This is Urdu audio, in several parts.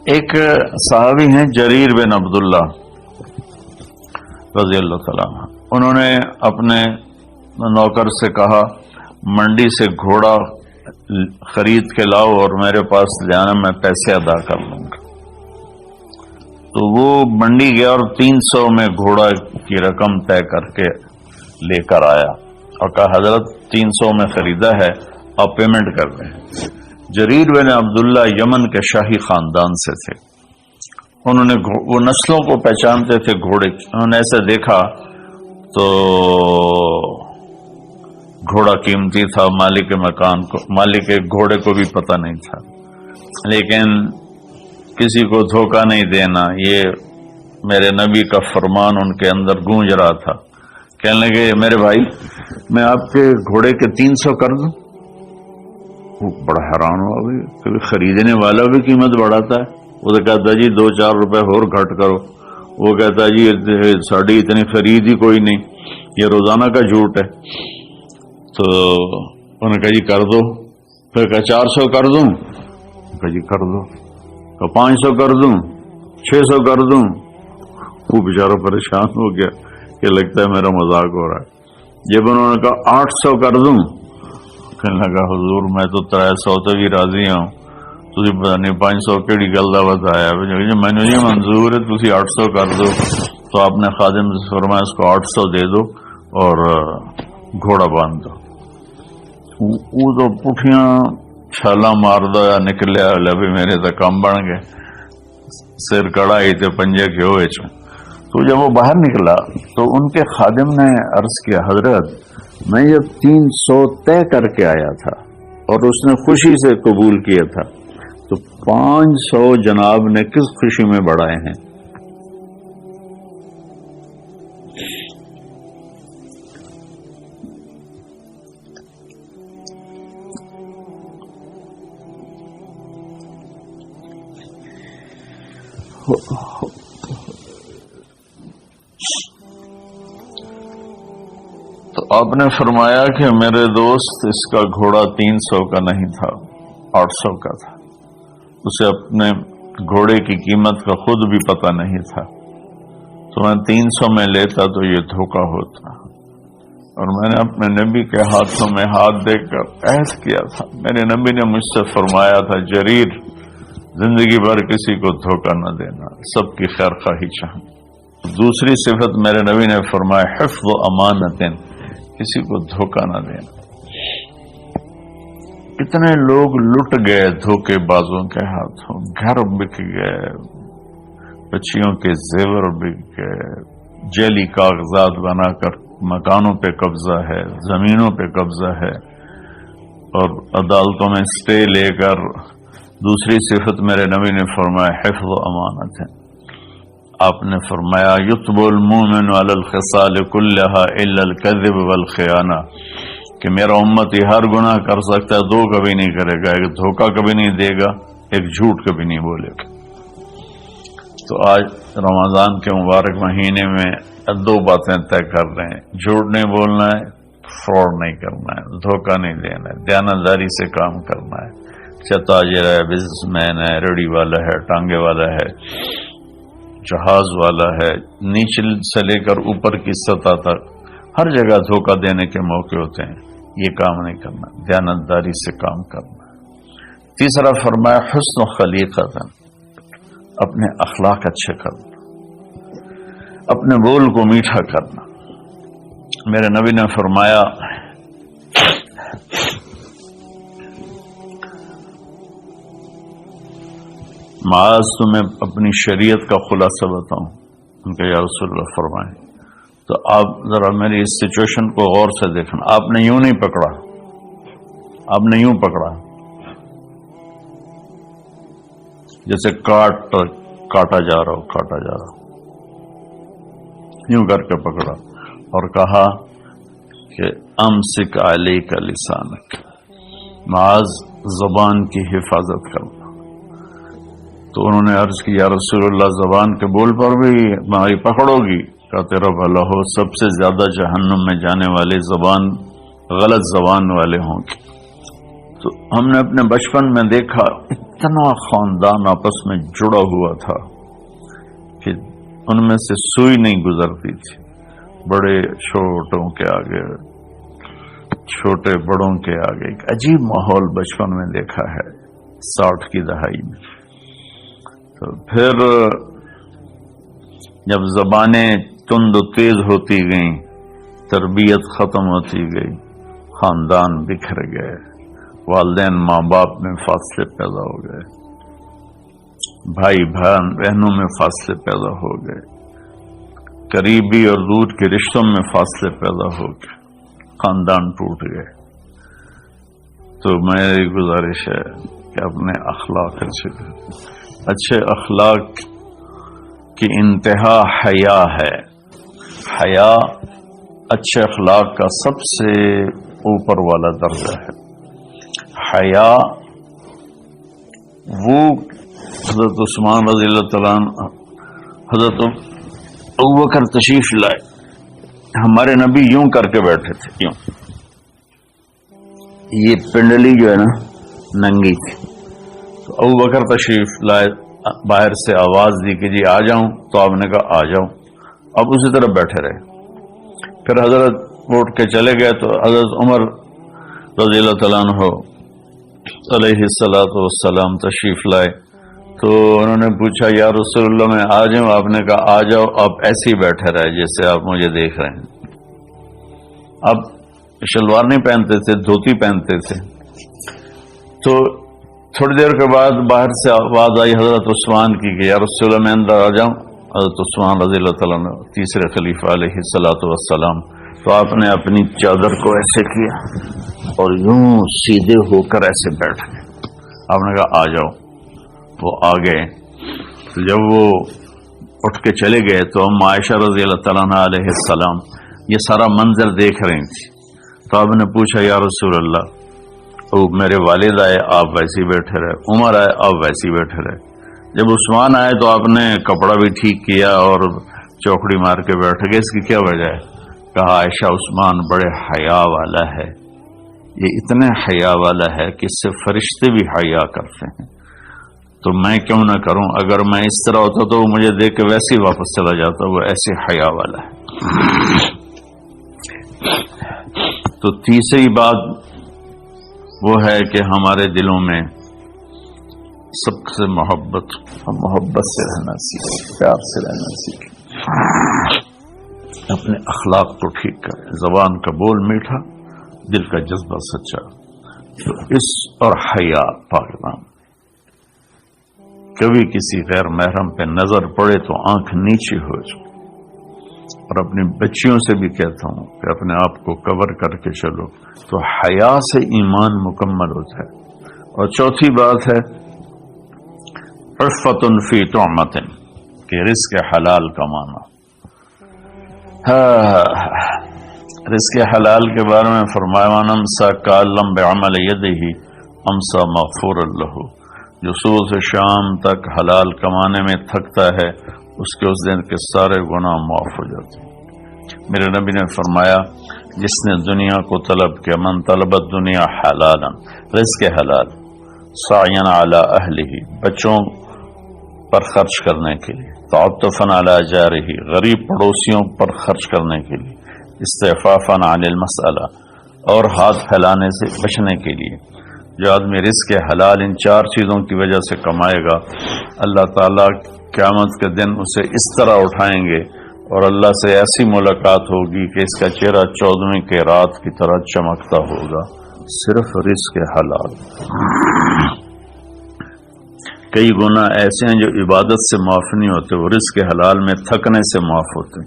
ایک صحابی ہیں جریر بن عبداللہ رضی اللہ تعالیٰ عنہ، انہوں نے اپنے نوکر سے کہا منڈی سے گھوڑا خرید کے لاؤ اور میرے پاس لے آنا، میں پیسے ادا کر لوں گا۔ تو وہ منڈی گیا اور 300 میں گھوڑا کی رقم طے کر کے لے کر آیا اور کہا حضرت 300 میں خریدا ہے، آپ پیمنٹ کر دیں۔ جریر بن عبداللہ یمن کے شاہی خاندان سے تھے، انہوں نے وہ نسلوں کو پہچانتے تھے گھوڑے کی، انہوں نے ایسے دیکھا تو گھوڑا قیمتی تھا، مالک مکان کو، مالک گھوڑے کو بھی پتہ نہیں تھا، لیکن کسی کو دھوکہ نہیں دینا، یہ میرے نبی کا فرمان ان کے اندر گونج رہا تھا۔ کہنے لگے میرے بھائی میں آپ کے گھوڑے کے 300 کر دوں؟ وہ بڑا حیران ہوا، کبھی خریدنے والا بھی قیمت بڑھاتا ہے۔ وہ تو کہتا جی 2-4 روپے اور گھٹ کرو، وہ کہتا جی ساڑی اتنی خرید ہی کوئی نہیں، یہ روزانہ کا جھوٹ ہے۔ تو انہوں نے کہا جی کر دو، پھر کہا 400 کر دوں، کہا جی کر دو، کہا 500 کر دوں، 600 کر دوں۔ وہ بیچارہ پریشان ہو گیا کہ لگتا ہے میرا مذاق ہو رہا ہے۔ جب انہوں نے کہا 800 کر دوں، کہنے لگا حضور میں تو 300 تو بھی راضی ہوں، تھی پتا نہیں 500 کیڑی گل کا بتایا، میں نے یہ منظور ہے تھی 800 کر دو۔ تو آپ نے خادم سے فرمایا اس کو 800 دے دو اور گھوڑا باندھ دو۔ وہ تو پٹھیاں چھالا مار دو یا نکلیا بھی میرے تو کام بن گئے، سر کڑائی تے پنجے کے ہوئے چوں۔ تو جب وہ باہر نکلا تو ان کے خادم نے عرض کیا حضرت میں یہ 300 طے کر کے آیا تھا اور اس نے خوشی سے قبول کیا تھا، تو 500 جناب نے کس خوشی میں بڑھائے ہیں؟ تو آپ نے فرمایا کہ میرے دوست اس کا گھوڑا 300 کا نہیں تھا، 800 کا تھا، اسے اپنے گھوڑے کی قیمت کا خود بھی پتہ نہیں تھا، تو میں 300 میں لیتا تو یہ دھوکہ ہوتا، اور میں نے اپنے نبی کے ہاتھوں میں ہاتھ دے کر عہد کیا تھا، میرے نبی نے مجھ سے فرمایا تھا جریر زندگی بھر کسی کو دھوکہ نہ دینا، سب کی خیر خواہی چاہنا۔ دوسری صفت میرے نبی نے فرمایا حفظ و امانت، کسی کو دھوکہ نہ دینا۔ کتنے لوگ لٹ گئے دھوکے بازوں کے ہاتھوں، گھر بک گئے، بچیوں کے زیور بک گئے، جعلی کاغذات بنا کر مکانوں پہ قبضہ ہے، زمینوں پہ قبضہ ہے، اور عدالتوں میں اسٹے لے کر۔ دوسری صفت میرے نبی نے فرمایا حفظ و امانت ہے، آپ نے فرمایا یتب المؤمن علی الخصال كلها الا الكذب والخیانہ، کہ میرا امتی ہر گناہ کر سکتا ہے، 2 کبھی نہیں کرے گا، ایک دھوکہ کبھی نہیں دے گا، ایک جھوٹ کبھی نہیں بولے گا۔ تو آج رمضان کے مبارک مہینے میں 2 باتیں طے کر رہے ہیں، جھوٹ نہیں بولنا ہے، فراڈ نہیں کرنا ہے، دھوکہ نہیں دینا ہے، دیانتداری سے کام کرنا ہے، چاہے تاجر ہے، بزنس مین ہے، ریڑھی والا ہے، ٹانگے والا ہے، جہاز والا ہے، نیچے سے لے کر اوپر کی سطح تک ہر جگہ دھوکہ دینے کے موقع ہوتے ہیں، یہ کام نہیں کرنا، دیانتداری سے کام کرنا۔ تیسرا فرمایا حسن خلیقت، اپنے اخلاق اچھے کرنا، اپنے بول کو میٹھا کرنا۔ میرے نبی نے فرمایا معاذ تمہیں اپنی شریعت کا خلاصہ بتاؤں؟ ان کا یا رسول اللہ فرمائیں۔ تو آپ ذرا میری اس سچویشن کو غور سے دیکھنا، آپ نے یوں نہیں پکڑا، آپ نے یوں پکڑا جیسے کاٹا جا رہا ہو، یوں کر کے پکڑا اور کہا کہ امسک علیک لسانک، معاذ زبان کی حفاظت کرنا۔ تو انہوں نے عرض کی یا رسول اللہ زبان کے بول پر بھی ہماری پکڑو گی؟ کہا تیرا بھلا ہو، سب سے زیادہ جہنم میں جانے والے غلط زبان والے ہوں گے۔ تو ہم نے اپنے بچپن میں دیکھا اتنا خاندان آپس میں جڑا ہوا تھا کہ ان میں سے سوئی نہیں گزرتی تھی. بڑے چھوٹوں کے آگے، چھوٹے بڑوں کے آگے. ایک عجیب ماحول بچپن میں دیکھا ہے 60 کی دہائی میں. تو پھر جب زبانیں تند و تیز ہوتی گئیں، تربیت ختم ہوتی گئی، خاندان بکھر گئے، والدین ماں باپ میں فاصلے پیدا ہو گئے، بھائی بہنوں میں فاصلے پیدا ہو گئے، قریبی اور دور کے رشتوں میں فاصلے پیدا ہو گئے، خاندان ٹوٹ گئے. تو میری گزارش ہے کہ اپنے اخلاق اچھے اخلاق کی انتہا حیا ہے. حیا اچھے اخلاق کا سب سے اوپر والا درجہ ہے. حیا وہ حضرت عثمان رضی اللہ تعالیٰ عنہ، حضرت ابوبکر تشریف لائے، ہمارے نبی یوں کر کے بیٹھے تھے، یوں. یہ پنڈلی جو ہے نا ننگی تھی. تو ابوبکر تشریف لائے، باہر سے آواز دی کہ جی آ جاؤں، تو آپ نے کہا آ جاؤں. اب اسی طرح بیٹھے رہے. پھر حضرت اٹھ کے چلے گئے تو حضرت عمر رضی اللہ تعالیٰ عنہ علیہ الصلوۃ والسلام تشریف لائے. تو انہوں نے پوچھا یا رسول اللہ میں آ جاؤں؟ آپ نے کہا آ جاؤ. آپ ایسے ہی بیٹھے رہے جیسے آپ مجھے دیکھ رہے ہیں. اب شلوار نہیں پہنتے تھے، دھوتی پہنتے تھے. تو تھوڑی دیر کے بعد باہر سے آواز آئی حضرت عثمان کی کہ یا رسول اللہ میں اندر آ جاؤں. حضرت عثمان رضی اللہ تعالیٰ عنہ تیسرے خلیفہ علیہ الصلوۃ والسلام. تو آپ نے اپنی چادر کو ایسے کیا اور یوں سیدھے ہو کر ایسے بیٹھ گئے. آپ نے کہا آ جاؤ. وہ آ گئے. تو جب وہ اٹھ کے چلے گئے تو ہم عائشہ رضی اللہ تعالیٰ عنہ علیہ السلام یہ سارا منظر دیکھ رہی تھی. تو آپ نے پوچھا یا رسول اللہ، وہ میرے والد آئے آپ ویسے ہی بیٹھے رہے، عمر آئے آپ ویسے ہی بیٹھے رہے. جب عثمان آئے تو آپ نے کپڑا بھی ٹھیک کیا اور چوکڑی مار کے بیٹھ گئے. اس کی کیا وجہ ہے؟ کہا عائشہ عثمان بڑے حیا والا ہے. یہ اتنے حیا والا ہے کہ اس سے فرشتے بھی حیا کرتے ہیں. تو میں کیوں نہ کروں؟ اگر میں اس طرح ہوتا تو وہ مجھے دیکھ کے ویسے ہی واپس چلا جاتا. وہ ایسے حیا والا ہے. تو تیسری بات وہ ہے کہ ہمارے دلوں میں سب سے محبت سے رہنا سیکھیں، پیار سے رہنا سیکھیں، اپنے اخلاق کو ٹھیک کریں. زبان کا بول میٹھا، دل کا جذبہ سچا. تو اس اور حیا پاک نام. کبھی کسی غیر محرم پہ نظر پڑے تو آنکھ نیچی ہو جائے. اور اپنی بچیوں سے بھی کہتا ہوں کہ اپنے آپ کو کور کر کے چلو. تو حیا سے ایمان مکمل ہوتا ہے. اور چوتھی بات ہے عفت فی طعمۃ، کہ رزق حلال کمانا. رزق حلال کے بارے میں فرمایا من امسک کالم بعمل یدہ امسا مغفورا لہ. جو صبح سے شام تک حلال کمانے میں تھکتا ہے اس کے اس دن کے سارے گناہ معاف ہو جاتے ہیں. میرے نبی نے فرمایا جس نے دنیا کو طلب کیا، من طلب الدنیا حلالا، رزق حلال، سعیا علی اہلہ، بچوں پر خرچ کرنے کے لیے، تعطفا علی جارہ، غریب پڑوسیوں پر خرچ کرنے کے لیے، استعفافا عن المسألہ، اور ہاتھ پھیلانے سے بچنے کے لیے. جو آدمی رزق حلال ان 4 چیزوں کی وجہ سے کمائے گا، اللہ تعالیٰ قیامت کے دن اسے اس طرح اٹھائیں گے اور اللہ سے ایسی ملاقات ہوگی کہ اس کا چہرہ 14ویں کی رات کی طرح چمکتا ہوگا. صرف رزق حلال. کئی گناہ ایسے ہیں جو عبادت سے معاف نہیں ہوتے، وہ رزق حلال میں تھکنے سے معاف ہوتے.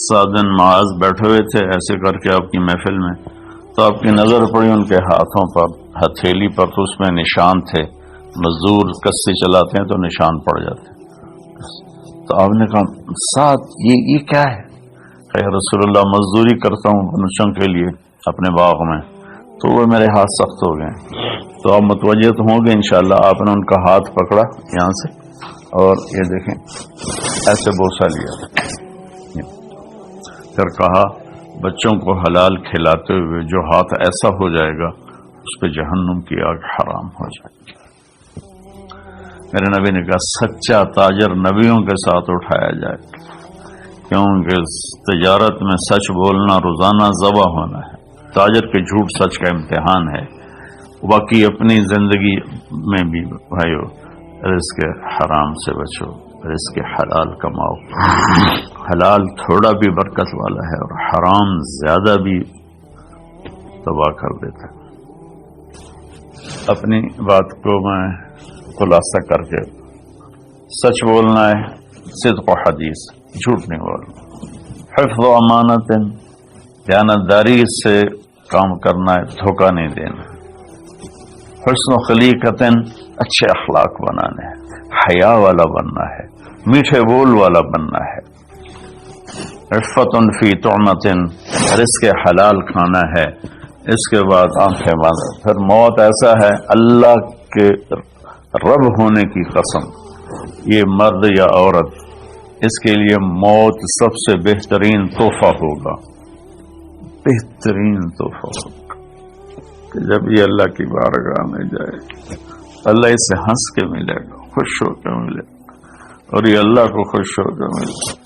سعد بن معاذ بیٹھے ہوئے تھے ایسے کر کے آپ کی محفل میں، تو آپ کی نظر پڑی ان کے ہاتھوں پر، ہتھیلی پر، تو اس میں نشان تھے. مزدور کسی چلاتے ہیں تو نشان پڑ جاتے ہیں. تو آپ نے کہا ساتھ یہ کیا ہے؟ کہ رسول اللہ مزدوری کرتا ہوں بچوں کے لیے اپنے باغ میں، تو وہ میرے ہاتھ سخت ہو گئے. تو آپ متوجہ تو ہوں گے انشاءاللہ. آپ نے ان کا ہاتھ پکڑا یہاں سے اور یہ دیکھیں ایسے بوسہ لیا، پھر کہا بچوں کو حلال کھلاتے ہوئے جو ہاتھ ایسا ہو جائے گا اس پہ جہنم کی آگ حرام ہو جائے گی۔ میرے نبی نے کہا سچا تاجر نبیوں کے ساتھ اٹھایا جائے، کیونکہ تجارت میں سچ بولنا روزانہ ذبح ہونا ہے۔ تاجر کے جھوٹ سچ کا امتحان ہے۔ باقی اپنی زندگی میں بھی بھائیو رزق حرام سے بچو، رزق حلال کماؤ۔ حلال تھوڑا بھی برکت والا ہے اور حرام زیادہ بھی تباہ کر دیتا ہے۔ اپنی بات کو میں خلاصہ کر کے، سچ بولنا ہے، صدق و حدیث، جھوٹ نہیں بولنا، حفظ و امانت، دیانتداری سے کام کرنا ہے، دھوکہ نہیں دینا، حسن و خلیقت، اچھے اخلاق بنانے ہیں، حیا والا بننا ہے، میٹھے بول والا بننا ہے، عفت فی طعمت، رزق حلال کھانا ہے۔ اس کے بعد آنکھیں بند، پھر موت ایسا ہے اللہ کے رب ہونے کی قسم، یہ مرد یا عورت، اس کے لیے موت سب سے بہترین تحفہ ہوگا، بہترین تحفہ ہوگا کہ جب یہ اللہ کی بارگاہ میں جائے، اللہ اس سے ہنس کے ملے گا، خوش ہو کے ملے گا، اور یہ اللہ کو خوش ہو کے ملے گا۔